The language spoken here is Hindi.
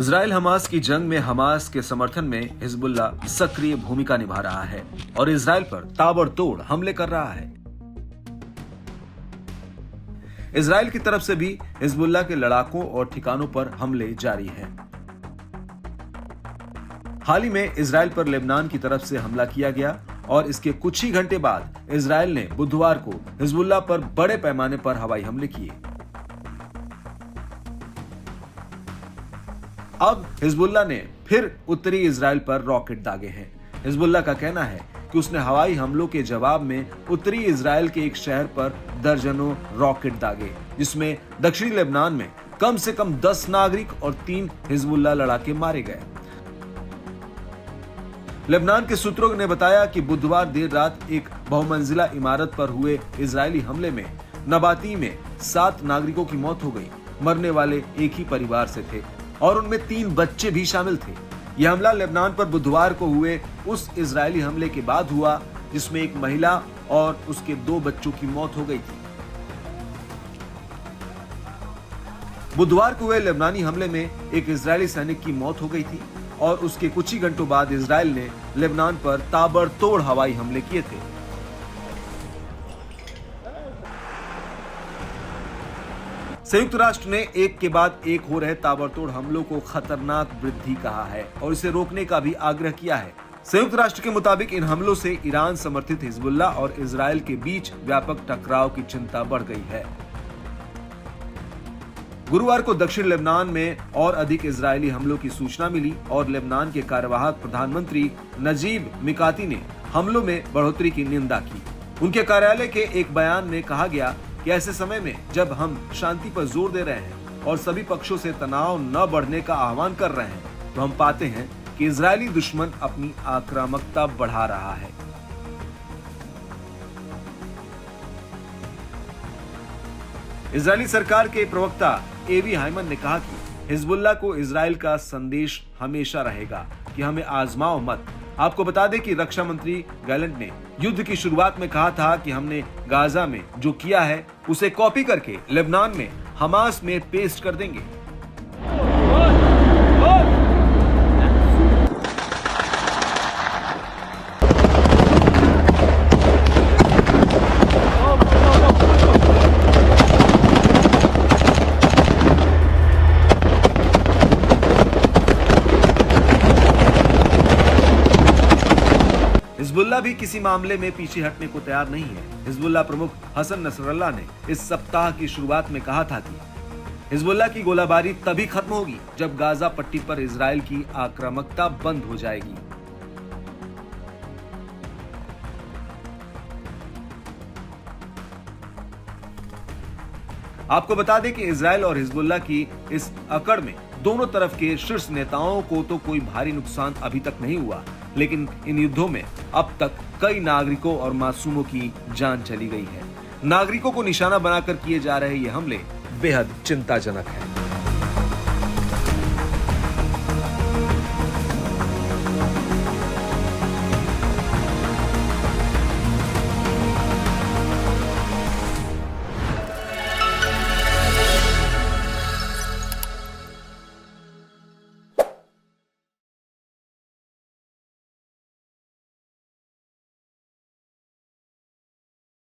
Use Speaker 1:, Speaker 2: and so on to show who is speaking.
Speaker 1: इजराइल हमास की जंग में हमास के समर्थन में हिजबुल्लाह सक्रिय भूमिका निभा रहा है और इजराइल पर ताबड़तोड़ हमले कर रहा है। इजराइल की तरफ से भी हिजबुल्लाह के लड़ाकों और ठिकानों पर हमले जारी हैं। हाल ही में इजराइल पर लेबनान की तरफ से हमला किया गया और इसके कुछ ही घंटे बाद इजराइल ने बुधवार को हिजबुल्लाह पर बड़े पैमाने पर हवाई हमले किए। अब हिजबुल्लाह ने फिर उत्तरी इजराइल पर रॉकेट दागे हैं। हिजबुल्लाह का कहना है कि उसने हवाई हमलों के जवाब में उत्तरी इजराइल के एक शहर पर दर्जनों रॉकेट दागे, जिसमें दक्षिणी लेबनान में कम से कम 10 नागरिक और 3 हिजबुल्लाह लड़ाके मारे गए। लेबनान के सूत्रों ने बताया कि बुधवार देर रात एक बहुमंजिला इमारत पर हुए इजरायली हमले में नबाती में 7 नागरिकों की मौत हो गई। मरने वाले एक ही परिवार से थे और उनमें 3 बच्चे भी शामिल थे। यह हमला लेबनान पर बुधवार को हुए उस इजरायली हमले के बाद हुआ जिसमें एक महिला और उसके 2 बच्चों की मौत हो गई थी। बुधवार को हुए लेबनानी हमले में एक इजरायली सैनिक की मौत हो गई थी और उसके कुछ ही घंटों बाद इजराइल ने लेबनान पर ताबड़तोड़ हवाई हमले किए थे। संयुक्त राष्ट्र ने एक के बाद एक हो रहे ताबड़तोड़ हमलों को खतरनाक वृद्धि कहा है और इसे रोकने का भी आग्रह किया है। संयुक्त राष्ट्र के मुताबिक इन हमलों से ईरान समर्थित हिजबुल्लाह और इजराइल के बीच व्यापक टकराव की चिंता बढ़ गई है। गुरुवार को दक्षिण लेबनान में और अधिक इजरायली हमलों की सूचना मिली और लेबनान के कार्यवाहक प्रधानमंत्री नजीब मिकाती ने हमलों में बढ़ोतरी की निंदा की। उनके कार्यालय के एक बयान में कहा गया कि ऐसे समय में जब हम शांति पर जोर दे रहे हैं और सभी पक्षों से तनाव न बढ़ने का आह्वान कर रहे हैं, तो हम पाते हैं कि इजरायली दुश्मन अपनी आक्रामकता बढ़ा रहा है। इजरायली सरकार के प्रवक्ता एवी हाइमन ने कहा कि हिजबुल्लाह को इजराइल का संदेश हमेशा रहेगा कि हमें आजमाओ मत। आपको बता दें कि रक्षा मंत्री गैलेंट ने युद्ध की शुरुआत में कहा था कि हमने गाजा में जो किया है उसे कॉपी करके लेबनान में हमास में पेस्ट कर देंगे। हिजबुल्लाह भी किसी मामले में पीछे हटने को तैयार नहीं है। हिजबुल्लाह प्रमुख हसन नसरल्लाह ने इस सप्ताह की शुरुआत में कहा था कि हिजबुल्लाह की गोलाबारी तभी खत्म होगी जब गाजा पट्टी पर इजराइल की आक्रामकता बंद हो जाएगी। आपको बता दें कि इजराइल और हिजबुल्लाह की इस अकड़ में दोनों तरफ के शीर्ष नेताओं को तो कोई भारी नुकसान अभी तक नहीं हुआ, लेकिन इन युद्धों में अब तक कई नागरिकों और मासूमों की जान चली गई है। नागरिकों को निशाना बनाकर किए जा रहे ये हमले बेहद चिंताजनक हैं।